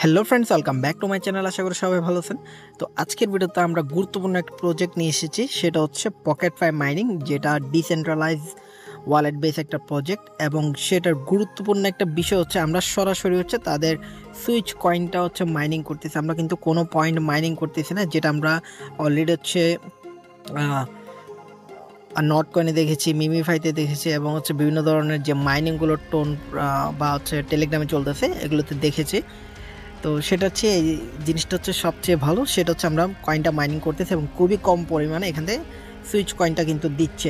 Hello friends, welcome back to my channel. আশা করি সবাই ভালো আছেন। তো আজকের ভিডিওতে আমরা গুরুত্বপূর্ণ একটা প্রজেক্ট নিয়ে এসেছি, সেটা হচ্ছে পকেটফাই মাইনিং, যেটা ডিসেন্ট্রালাইজ ওয়ালেট বেস একটা প্রজেক্ট। এবং সেটার গুরুত্বপূর্ণ একটা বিষয় হচ্ছে আমরা সরাসরি হচ্ছে তাদের সুইচ কয়েনটা হচ্ছে মাইনিং করতেছি। আমরা কিন্তু কোনো পয়েন্ট মাইনিং করতেছি না, যেটা আমরা অলরেডি হচ্ছে নট কয়েনে দেখেছি, মিমিফাইতে দেখেছি, এবং হচ্ছে বিভিন্ন ধরনের যে মাইনিংগুলো টোন বা হচ্ছে টেলিগ্রামে চলতেছে এগুলোতে দেখেছি। তো সেটা হচ্ছে এই জিনিসটা হচ্ছে সবচেয়ে ভালো, সেটা হচ্ছে আমরা কয়েনটা মাইনিং করতেছি এবং খুবই কম পরিমাণে এখান থেকে সুইচ কয়েনটা কিন্তু দিচ্ছে।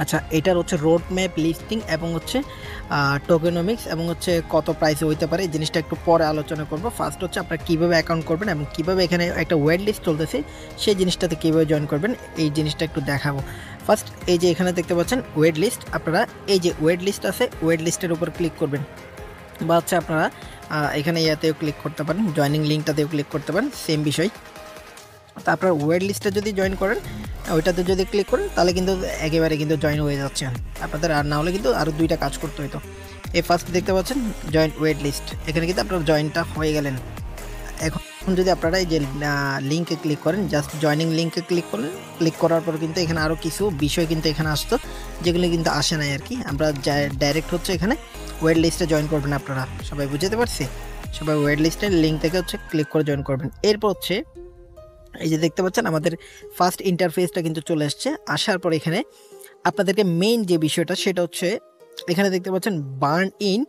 আচ্ছা, এটার হচ্ছে রোড ম্যাপ, লিস্টিং এবং হচ্ছে টোকেনমিক্স এবং হচ্ছে কত প্রাইসে হইতে পারে এই জিনিসটা একটু পরে আলোচনা করব। ফার্স্ট হচ্ছে আপনারা কীভাবে অ্যাকাউন্ট করবেন এবং কীভাবে এখানে একটা ওয়েট লিস্ট চলতেছে সেই জিনিসটাতে কীভাবে জয়েন করবেন এই জিনিসটা একটু দেখাবো। ফার্স্ট এই যে এখানে দেখতে পাচ্ছেন ওয়েট লিস্ট, আপনারা এই যে ওয়েট লিস্ট আছে ওয়েট লিস্টের উপর ক্লিক করবেন, বা হচ্ছে আপনারা এখানে ইয়াতেও ক্লিক করতে পারেন, জয়নিং লিঙ্কটাতেও ক্লিক করতে পারেন, সেম বিষয়। তো আপনার ওয়েট লিস্টে যদি জয়েন করেন, ওইটাতে যদি ক্লিক করেন তাহলে কিন্তু একেবারে কিন্তু জয়েন হয়ে যাচ্ছে আপনাদের। আর না হলে কিন্তু আরও দুইটা কাজ করতে হইতো। এই ফার্স্ট দেখতে পাচ্ছেন জয়েন ওয়েট লিস্ট, এখানে কিন্তু আপনার জয়েনটা হয়ে গেলেন। এখন যদি আপনারা এই যে লিঙ্কে ক্লিক করেন, জাস্ট জয়নিং লিঙ্কে ক্লিক করলেন, ক্লিক করার পর কিন্তু এখানে আরও কিছু বিষয় কিন্তু এখানে আসতো, যেগুলো কিন্তু আসে নাই আর কি। আমরা ডাইরেক্ট হচ্ছে এখানে ওয়েট লিস্টে জয়েন করবেন। আপনারা সবাই বুঝতে পারছি, সবাই ওয়েট লিস্টের লিঙ্ক থেকে হচ্ছে ক্লিক করে জয়েন করবেন। এরপর হচ্ছে এই যে দেখতে পাচ্ছেন আমাদের ফার্স্ট ইন্টারফেসটা কিন্তু চলে আসছে। আসার পর এখানে আপনাদেরকে মেইন যে বিষয়টা সেটা হচ্ছে এখানে দেখতে পাচ্ছেন বার্ন ইন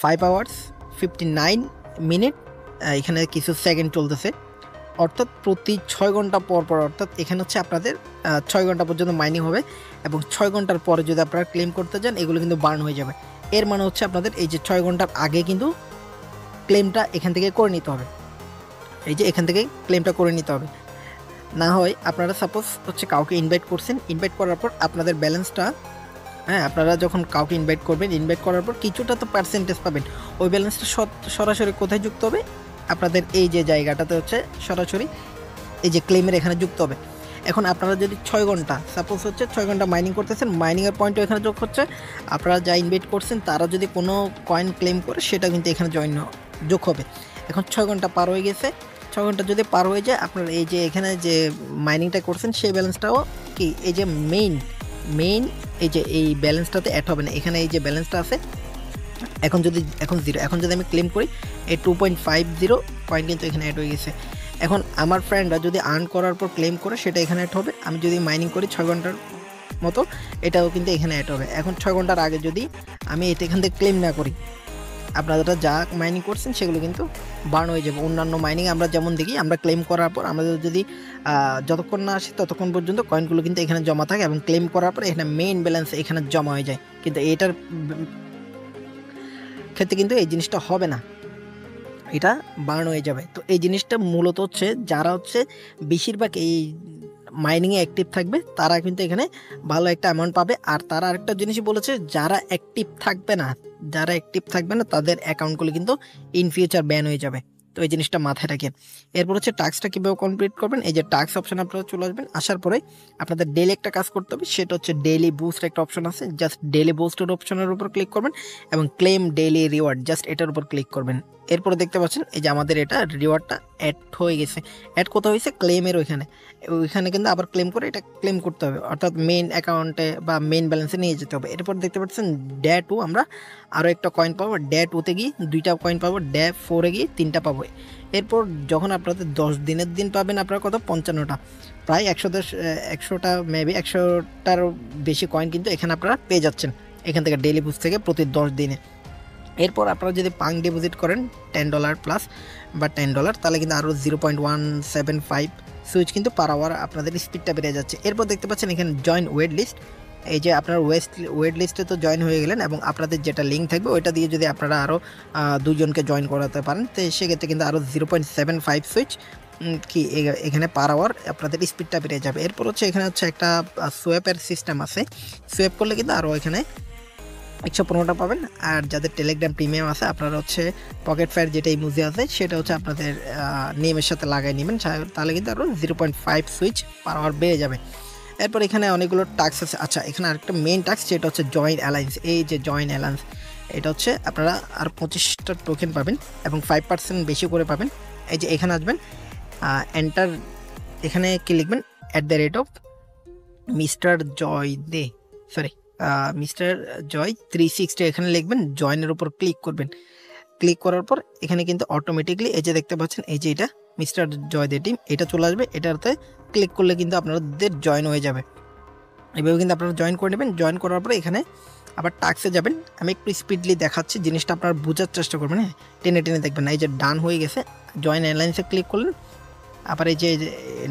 5 hours 59 মিনিট, এখানে কিছু সেকেন্ড চলতেছে, অর্থাৎ প্রতি 6 ঘন্টা পর পর, অর্থাৎ এখানে হচ্ছে আপনাদের 6 ঘন্টা পর্যন্ত মাইনিং হবে এবং 6 ঘন্টার পরে যদি আপনারা ক্লেম করতে যান এগুলো কিন্তু বার্ন হয়ে যাবে। এর মানে হচ্ছে আপনাদের এই যে 6 ঘন্টার আগে কিন্তু ক্লেমটা এখান থেকে করে নিতে হবে, এই যে এখান থেকে ক্লেমটা করে নিতে হবে। না হয় আপনারা সাপোজ হচ্ছে কাউকে ইনভাইট করছেন, ইনভাইট করার পর আপনাদের ব্যালেন্সটা, হ্যাঁ আপনারা যখন কাউকে ইনভাইট করবেন, ইনভাইট করার পর কিছুটা তো পার্সেন্টেজ পাবেন, ওই ব্যালেন্সটা সরাসরি কোথায় যুক্ত হবে, আপনাদের এই যে জায়গাটাতে হচ্ছে সরাসরি এই যে ক্লেমের এখানে যুক্ত হবে। এখন আপনারা যদি 6 ঘন্টা সাপোজ হচ্ছে 6 ঘন্টা মাইনিং করতেছেন, মাইনিংয়ের পয়েন্টও এখানে যোগ হচ্ছে, আপনারা যা ইনভাইট করছেন তারা যদি কোনো কয়েন ক্লেম করে সেটা কিন্তু এখানে যোগ হবে। এখন 6 ঘন্টা পার হয়ে গেছে, 6 ঘন্টা যদি পার হয়ে যায় আপনার এই যে এখানে যে মাইনিংটা করছেন সেই ব্যালেন্সটাও কি এই যে মেইন এই যে এই ব্যালেন্সটাতে অ্যাড হবে না, এখানে এই যে ব্যালেন্সটা আছে এখন জিরো, এখন যদি আমি ক্লেম করি এই 2.50 কয়েন কিন্তু এখানে অ্যাড হয়ে গেছে। এখন আমার ফ্রেন্ডরা যদি আর্ন করার পর ক্লেম করে সেটা এখানে অ্যাড হবে, আমি যদি মাইনিং করি 6 ঘন্টার মতো এটাও কিন্তু এখানে অ্যাড হবে। এখন 6 ঘন্টার আগে যদি আমি এটা এখান থেকে ক্লেম না করি, আপনারা যা মাইনিং করছেন সেগুলো কিন্তু বার্ন হয়ে যাবে। অন্যান্য মাইনিং আমরা যেমন দেখি, আমরা ক্লেম করার পর আমাদের যদি যতক্ষণ না আসে ততক্ষণ পর্যন্ত কয়েনগুলো কিন্তু এখানে জমা থাকে এবং ক্লেম করার পর এখানে মেইন ব্যালেন্স এখানে জমা হয়ে যায়, কিন্তু এটার ক্ষেত্রে কিন্তু এই জিনিসটা হবে না, এটা বার্ন হয়ে যাবে। তো এই জিনিসটা মূলত হচ্ছে যারা হচ্ছে বেশিরভাগ এই মাইনিংয়ে অ্যাক্টিভ থাকবে তারা কিন্তু এখানে ভালো একটা অ্যামাউন্ট পাবে। আর তারা আরেকটা জিনিস বলেছে, যারা অ্যাক্টিভ থাকবে না তাদের অ্যাকাউন্টগুলো কিন্তু ইন ফিউচার ব্যান হয়ে যাবে। তো এই জিনিসটা মাথায় রাখেন। এরপর হচ্ছে টাস্কটা কীভাবে কমপ্লিট করবেন, এই যে টাস্ক অপশানে আপনারা চলে আসবেন। আসার পরে আপনাদের ডেইলি একটা কাজ করতে হবে, সেটা হচ্ছে ডেইলি বুস্ট একটা অপশন আছে, জাস্ট ডেইলি বুস্টের অপশনের উপর ক্লিক করবেন এবং ক্লেম ডেইলি রিওয়ার্ড জাস্ট এটার উপর ক্লিক করবেন। এরপরে দেখতে পাচ্ছেন এই যে আমাদের এটা রিওয়ার্ডটা অ্যাড হয়ে গেছে। অ্যাড কোথাও হয়েছে, ক্লেমের ওইখানে কিন্তু আবার ক্লেম করে এটা ক্লেম করতে হবে, অর্থাৎ মেইন অ্যাকাউন্টে বা মেইন ব্যালেন্সে নিয়ে যেতে হবে। এরপর দেখতে পাচ্ছেন ডে 2 আমরা আরও একটা কয়েন পাবো, ডে 2তে গিয়ে 2টা কয়েন পাবো, ডে 4-এ গিয়ে 3টা পাবো। এরপর যখন আপনাদের 10 দিনের দিন পাবেন আপনারা কত 55টা, প্রায় 100টা মেবি 100টার বেশি কয়েন কিন্তু এখানে আপনারা পেয়ে যাচ্ছেন এখান থেকে ডেইলি বুস্ট থেকে প্রতি 10 দিনে। এরপর আপনারা যদি পাং ডিপোজিট করেন $10 প্লাস বা $10, তাহলে কিন্তু আরও 0.175 সুইচ কিন্তু পার আওয়ার আপনাদের স্পিডটা বেড়ে যাচ্ছে। এরপর দেখতে পাচ্ছেন এখানে জয়েন ওয়েট লিস্ট, এই যে আপনার ওয়েট লিস্টে তো জয়েন হয়ে গেলেন এবং আপনাদের যেটা লিঙ্ক থাকবে ওইটা দিয়ে যদি আপনারা আরও 2 জনকে জয়েন করাতে পারেন, তো সেক্ষেত্রে কিন্তু আরও 0.75 সুইচ কি এখানে পার আওয়ার আপনাদের স্পিডটা বেড়ে যাবে। এরপর হচ্ছে এখানে হচ্ছে একটা সোয়াপের সিস্টেম আছে, সোয়াপ করলে কিন্তু আরও এখানে 115টা পাবেন। আর যাদের টেলিগ্রাম প্রিমিয়াম আছে আপনারা হচ্ছে পকেটফায়ার যেটা ইমোজি আছে সেটা হচ্ছে আপনাদের নেমের সাথে লাগাই নেবেন, তাহলে কিন্তু আরও 0.5 সুইচ পার আওয়ার বেড়ে যাবে। এরপর এখানে অনেকগুলো টাস্ক আছে। আচ্ছা, এখানে আরেকটা মেইন টাস্ক, সেটা হচ্ছে জয়েন অ্যালায়েন্স। এই যে জয়েন অ্যালায়েন্স, এটা হচ্ছে আপনারা আর 25টা টোকেন পাবেন এবং 5% বেশি করে পাবেন। এই যে এখানে আসবেন, এন্টার, এখানে কি লিখবেন, @ মিস্টার জয় দে, সরি মিস্টার জয় 360 এখানে লিখবেন, জয়েনের উপর ক্লিক করবেন। ক্লিক করার পর এখানে কিন্তু অটোমেটিকলি এই যে দেখতে পাচ্ছেন, এই যে এটা মিস্টার জয় দে টিম, এটা চলে আসবে। এটাতে ক্লিক করলে কিন্তু আপনাদের জয়েন হয়ে যাবে। এভাবে কিন্তু আপনারা জয়েন করে নেবেন। জয়েন করার পরে এখানে আবার টাস্কে যাবেন। আমি একটু স্পিডলি দেখাচ্ছি, জিনিসটা আপনারা বোঝার চেষ্টা করবেন, হ্যাঁ, টেনে টেনে দেখবেন না। এই যে ডান হয়ে গেছে, জয়েন অ্যালায়েন্সে ক্লিক করলেন, আবার এই যে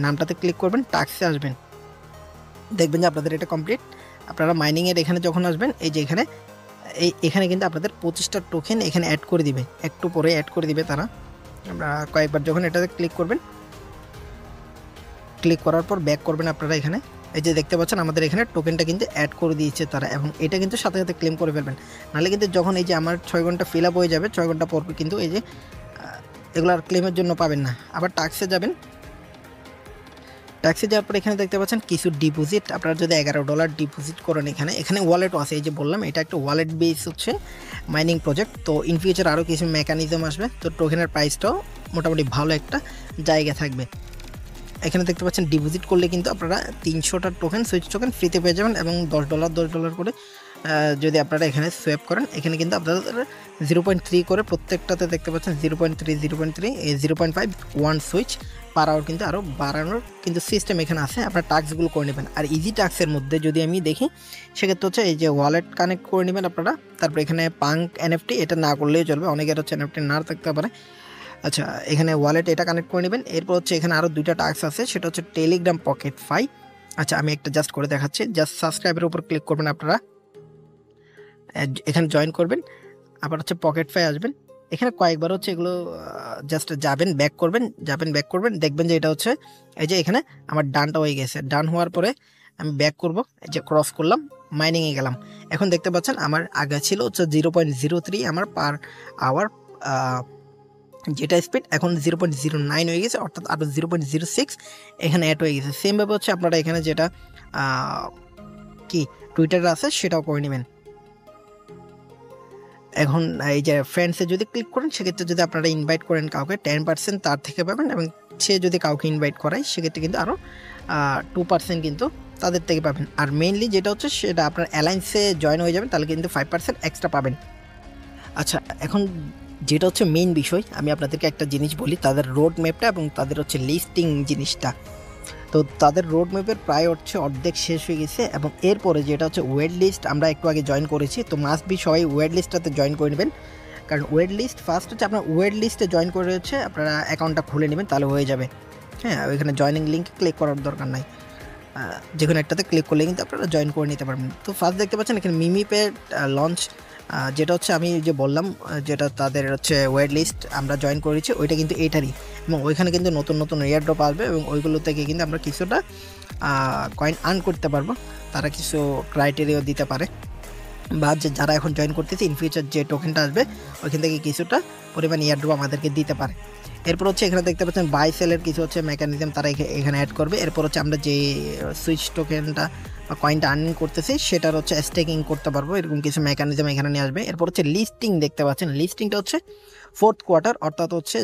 নামটাতে ক্লিক করবেন, টাস্কে আসবেন, দেখবেন যে আপনাদের এটা কমপ্লিট। আপনারা মাইনিংয়ের এখানে যখন আসবেন, এই যে এখানে কিন্তু আপনাদের 25টা টোকেন এখানে অ্যাড করে দিবে, একটু পরে অ্যাড করে দিবে তারা। আপনারা কয়েকবার যখন এটাতে ক্লিক করবেন, ক্লিক করার পর ব্যাক করবেন আপনারা, এখানে এই যে দেখতে পাচ্ছেন আমাদের এখানে টোকেনটা কিন্তু অ্যাড করে দিয়েছে তারা, এবং এটা কিন্তু সাথে সাথে ক্লেম করে ফেলবেন। নাহলে কিন্তু যখন এই যে আমার 6 ঘন্টা ফিল আপ হয়ে যাবে, 6 ঘন্টা পর কিন্তু এই যে এগুলো আর ক্লেমের জন্য পাবেন না। আবার টাস্কে যাবেন, ট্যাক্সে যাওয়ার পর এখানে দেখতে পাচ্ছেন কিছু ডিপোজিট, আপনারা যদি $11 ডিপোজিট করেন এখানে ওয়ালেটও আছে। এই যে বললাম এটা একটা ওয়ালেট বেস হচ্ছে মাইনিং প্রজেক্ট। তো ইন ফিউচার আরও কিছু মেকানিজম আসবে, তো টোকেনের প্রাইসটাও মোটামুটি ভালো একটা জায়গা থাকবে। এখানে দেখতে পাচ্ছেন ডিপোজিট করলে কিন্তু আপনারা 300টা টোকেন, সুইচ টোকেন ফ্রিতে পেয়ে যাবেন, এবং $10 করে যদি আপনারা এখানে সোয়াপ করেন, এখানে কিন্তু আপনাদের 0.3 করে প্রত্যেকটাতে দেখতে পাচ্ছেন 0.3 0.3 0.5 1 সুইচ পার আওয়ার কিন্তু আরও বাড়ানোর কিন্তু সিস্টেম এখানে আছে। আপনার টাস্কগুলো করে নেবেন। আর ইজি টাস্কের মধ্যে যদি আমি দেখি, সেক্ষেত্রে হচ্ছে এই যে ওয়ালেট কানেক্ট করে নেবেন আপনারা। তারপর এখানে পাঙ্ক এনএফটি, এটা না করলেই চলবে, অনেকের হচ্ছে এনএফটি না থাকতে পারে। আচ্ছা, এখানে ওয়ালেট এটা কানেক্ট করে নেবেন। এরপর হচ্ছে এখানে আরও 2টা টাস্ক আছে, সেটা হচ্ছে টেলিগ্রাম পকেট ফাই। আচ্ছা, আমি একটা জাস্ট করে দেখাচ্ছি। জাস্ট সাবস্ক্রাইবের উপর ক্লিক করবেন আপনারা, এখানে জয়েন করবেন, আবার হচ্ছে পকেট ফাই আসবেন। এখানে কয়েকবার হচ্ছে এগুলো জাস্ট যাবেন, ব্যাক করবেন, দেখবেন যে এটা হচ্ছে এই যে এখানে আমার ডানটা হয়ে গেছে। ডান হওয়ার পরে আমি ব্যাক করব, এই যে ক্রস করলাম, মাইনিংয়ে গেলাম। এখন দেখতে পাচ্ছেন আমার আগে ছিল হচ্ছে 0.03 আমার পার আওয়ার যেটা স্পিড, এখন 0.09 হয়ে গেছে, অর্থাৎ আরও 0.06 এখানে অ্যাড হয়ে গেছে। সেমভাবে হচ্ছে আপনারা এখানে যেটা কি টুইটারে আছে সেটাও করে নেবেন। এখন এই যে ফ্রেন্ডসে যদি ক্লিক করেন, সেক্ষেত্রে যদি আপনারা ইনভাইট করেন কাউকে, 10% তার থেকে পাবেন, এবং সে যদি কাউকে ইনভাইট করায় সেক্ষেত্রে কিন্তু আরও 2% কিন্তু তাদের থেকে পাবেন। আর মেইনলি যেটা হচ্ছে সেটা আপনার অ্যালায়েন্সে জয়েন হয়ে যাবেন, তাহলে কিন্তু 5% এক্সট্রা পাবেন। আচ্ছা, এখন যেটা হচ্ছে মেইন বিষয়, আমি আপনাদেরকে একটা জিনিস বলি, তাদের রোড ম্যাপটা এবং তাদের হচ্ছে লিস্টিং জিনিসটা। তো তাদের রোড ম্যাপের প্রায় হচ্ছে অর্ধেক শেষ হয়ে গেছে, এবং এরপরে যেটা হচ্ছে ওয়েট লিস্ট, আমরা একটু আগে জয়েন করেছি, তো মাস্ট বি সবাই ওয়েট লিস্টটাতে জয়েন করে নেবেন। কারণ ওয়েট লিস্ট ফার্স্ট হচ্ছে আপনার ওয়েট লিস্টে জয়েন করে হচ্ছে আপনারা অ্যাকাউন্টটা খুলে নেবেন, তাহলে হয়ে যাবে। হ্যাঁ, ওইখানে জয়েনিং লিঙ্ক ক্লিক করার দরকার নাই, যে কোনো একটাতে ক্লিক করলে কিন্তু আপনারা জয়েন করে নিতে পারবেন। তো ফার্স্ট দেখতে পাচ্ছেন এখানে মিমিপে লঞ্চ, যেটা হচ্ছে আমি যে বললাম, যেটা তাদের হচ্ছে ওয়েট লিস্ট আমরা জয়েন করেছি, ওইটা কিন্তু এটারই, এবং ওইখানে কিন্তু নতুন নতুন এয়ারড্রপ আসবে, এবং ওইগুলো থেকে কিন্তু আমরা কিছুটা কয়েন আর্ন করতে পারবো। তারা কিছু ক্রাইটেরিয়াও দিতে পারে, বা যারা এখন জয়েন করতেছে ইন ফিউচার যে টোকেনটা আসবে ওইখান থেকে কিছুটা পরিমাণ এয়ারড্রপ আমাদেরকে দিতে পারে। এরপর হচ্ছে এখানে দেখতে পাচ্ছেন বাই সেলের কিছু হচ্ছে মেকানিজম তারা এখানে অ্যাড করবে। এরপর হচ্ছে আমরা যে সুইচ টোকেনটা বা কয়েনটা আর্নিং করতেছি সেটার হচ্ছে স্টেকিং করতে পারবো, এরকম কিছু মেকানিজম এখানে নিয়ে আসবে। এরপর হচ্ছে লিস্টিং দেখতে পাচ্ছেন, লিস্টিংটা হচ্ছে 4th কোয়ার্টার, অর্থাৎ হচ্ছে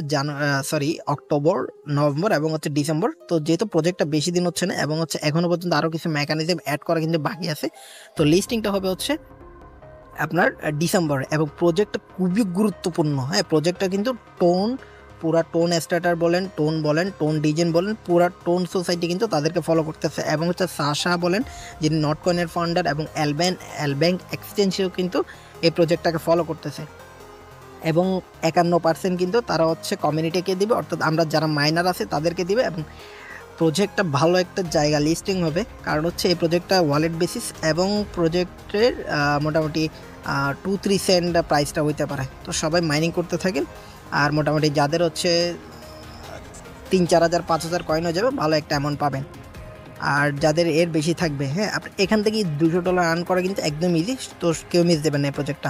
অক্টোবর, নভেম্বর এবং হচ্ছে ডিসেম্বর। তো যেহেতু প্রজেক্টটা বেশি দিন হচ্ছে না, এবং হচ্ছে এখনও পর্যন্ত আরও কিছু মেকানিজম অ্যাড করা কিন্তু বাকি আছে, তো লিস্টিংটা হবে হচ্ছে আপনার ডিসেম্বর। এবং প্রজেক্টটা খুবই গুরুত্বপূর্ণ। হ্যাঁ, প্রজেক্টটা কিন্তু পুরা টোন স্টার্টার বলেন, টোন ডিজেন বলেন, পুরা টোন সোসাইটি কিন্তু তাদেরকে ফলো করতেছে, এবং হচ্ছে সাশা বলেন যিনি নটকয়েনের ফাউন্ডার, এবং অ্যালব্যাঙ্ক এক্সচেঞ্জেও কিন্তু এই প্রজেক্টটাকে ফলো করতেছে। এবং 51% কিন্তু তারা হচ্ছে কমিউনিটিকে দিবে, অর্থাৎ আমরা যারা মাইনার আছে তাদেরকে দিবে। এবং প্রজেক্টটা ভালো একটা জায়গা লিস্টিং হবে, কারণ হচ্ছে এই প্রজেক্টটা ওয়ালেট বেসিস, এবং প্রজেক্টের মোটামুটি 2-3 সেন্ট প্রাইসটা হইতে পারে। তো সবাই মাইনিং করতে থাকেন, আর মোটামুটি যাদের হচ্ছে 3-4 হাজার 5 হাজার কয়েন হয়ে যাবে, ভালো একটা অ্যামাউন্ট পাবেন। আর যাদের এর বেশি থাকবে, হ্যাঁ, আপনি এখান থেকে $200 আর্ন করা কিন্তু একদম ইজি, তো কেউ মিস দেবেন না এই প্রজেক্টটা।